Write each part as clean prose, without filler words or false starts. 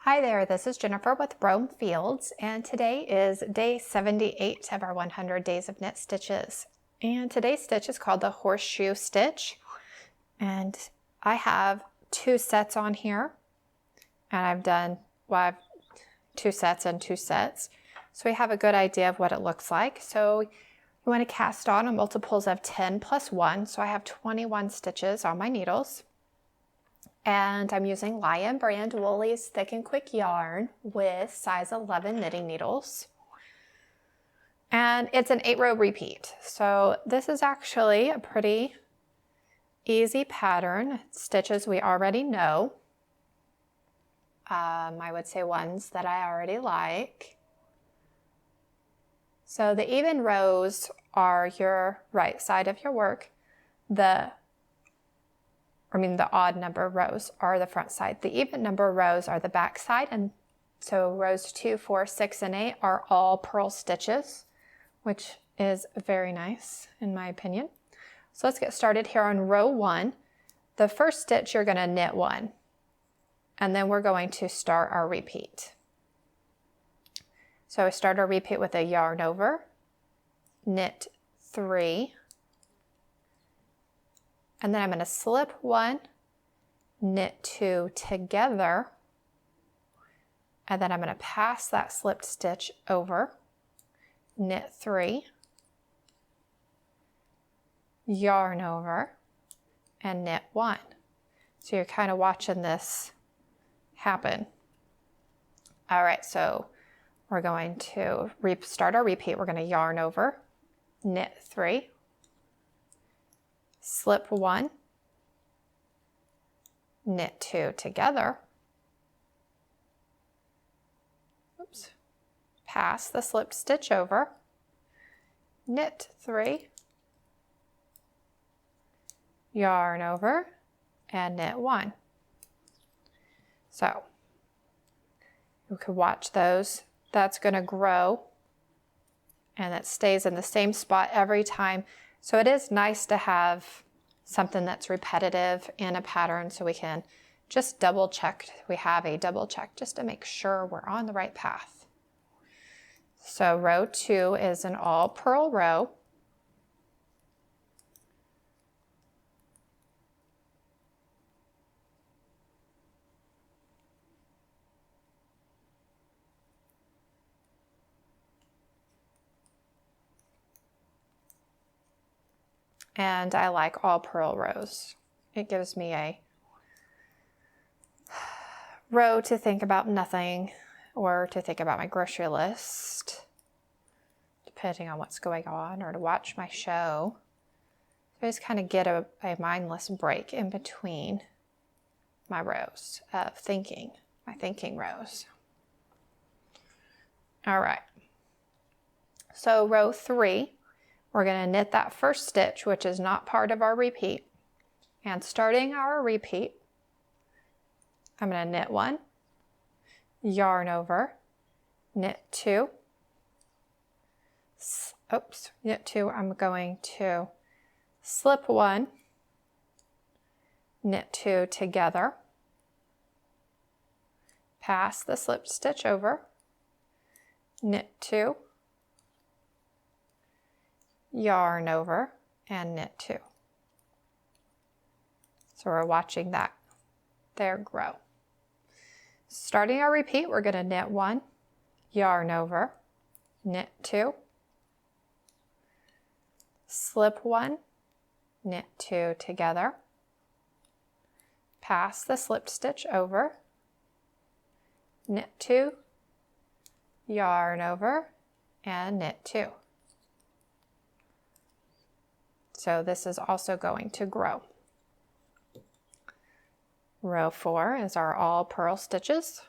Hi there, this is Jennifer with Rome Fields, and today is day 78 of our 100 Days of Knit Stitches. And today's stitch is called the Horseshoe Stitch, and I have two sets on here, and I have 2 sets and 2 sets, so we have a good idea of what it looks like. So you want to cast on multiples of 10 plus 1, so I have 21 stitches on my needles. And I'm using Lion brand Woolies Thick and Quick yarn with size 11 knitting needles. And it's an 8-row repeat. So this is actually a pretty easy pattern. Stitches we already know. I would say ones that I already like. So the even rows are your right side of your work. The odd number rows are the front side. The even number rows are the back side. And so rows 2, 4, 6, and 8 are all purl stitches, which is very nice in my opinion. So let's get started here on row 1. The first stitch you're going to knit 1, and then we're going to start our repeat. So we start our repeat with a yarn over, knit 3, and then I'm going to slip 1, knit 2 together, and then I'm going to pass that slipped stitch over, knit 3, yarn over, and knit 1. So you're kind of watching this happen. All right, so we're going to start our repeat. We're going to yarn over, knit 3, slip 1, knit 2 together, oops, pass the slipped stitch over, knit 3, yarn over, and knit 1. So you can watch those. That's going to grow, and it stays in the same spot every time. So it is nice to have something that's repetitive in a pattern so we can just double check. We have a double check just to make sure we're on the right path. So row 2 is an all purl row. And I like all purl rows. It gives me a row to think about nothing or to think about my grocery list, depending on what's going on, or to watch my show. So I just kind of get a mindless break in between my rows of thinking, my thinking rows. All right. So row 3. We're going to knit that first stitch, which is not part of our repeat. And starting our repeat, I'm going to knit 1, yarn over, knit 2, knit 2, I'm going to slip 1, knit 2 together, pass the slipped stitch over, knit 2, yarn over, and knit 2. So we're watching that there grow. Starting our repeat, we're going to knit 1, yarn over, knit 2, slip 1, knit 2 together, pass the slipped stitch over, knit 2, yarn over, and knit 2. So this is also going to grow. Row 4 is our all purl stitches.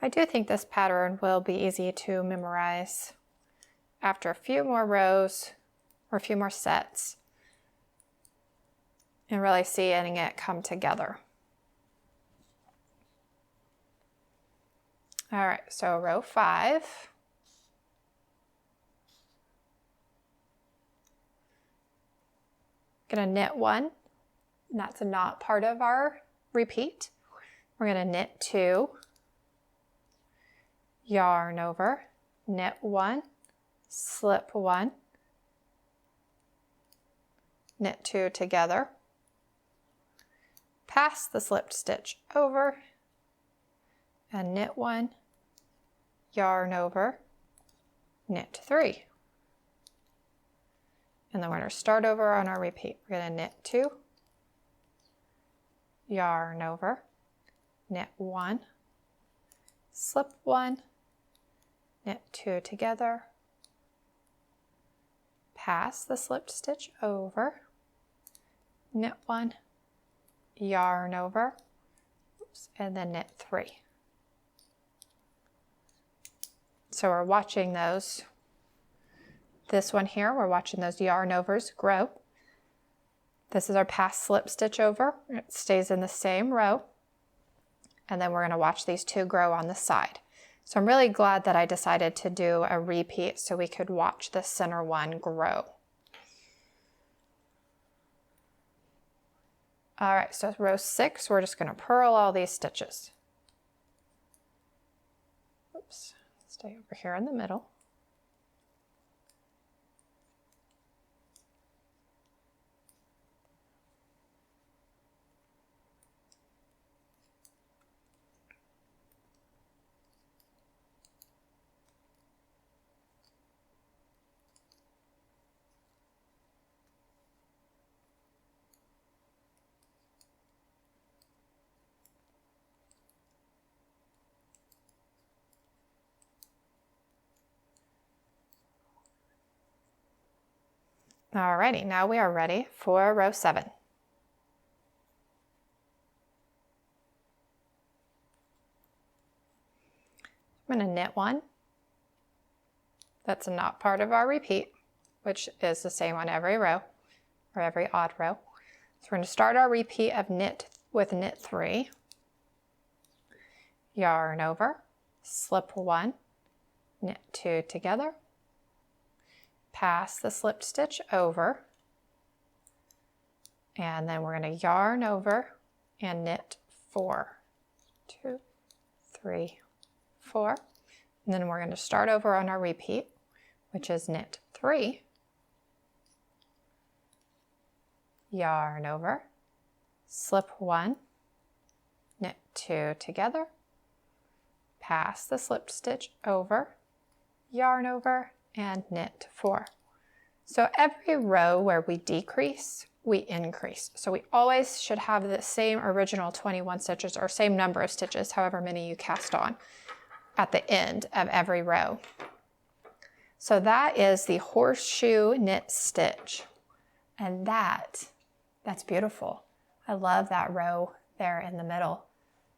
I do think this pattern will be easy to memorize after a few more rows or a few more sets and really seeing it come together. All right, so row 5. Gonna knit 1, and that's not part of our repeat. We're gonna knit 2, yarn over, knit 1, slip 1, knit 2 together, pass the slipped stitch over, and knit 1, yarn over, knit 3. And then we're going to start over on our repeat. We're going to knit 2, yarn over, knit 1, slip 1, knit 2 together, pass the slipped stitch over, knit 1, yarn over, and then knit 3. So we're watching those. This one here, we're watching those yarn overs grow. This is our pass slip stitch over. It stays in the same row. And then we're going to watch these 2 grow on the side. So I'm really glad that I decided to do a repeat so we could watch the center one grow. All right, so row 6, we're just going to purl all these stitches. Oops, stay over here in the middle. Alrighty, now we are ready for row 7. I'm going to knit 1. That's not part of our repeat, which is the same on every row or every odd row. So we're going to start our repeat of knit with knit 3, yarn over, slip 1, knit 2 together, pass the slipped stitch over, and then we're going to yarn over and knit 4, 2, 3, 4, and then we're going to start over on our repeat, which is knit 3, yarn over, slip 1, knit 2 together, pass the slipped stitch over, yarn over, and knit 4. So every row where we decrease, we increase. So we always should have the same original 21 stitches or same number of stitches, however many you cast on, at the end of every row. So that is the horseshoe knit stitch. And that's beautiful. I love that row there in the middle.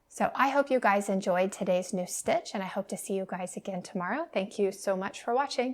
So I hope you guys enjoyed today's new stitch, and I hope to see you guys again tomorrow. Thank you so much for watching.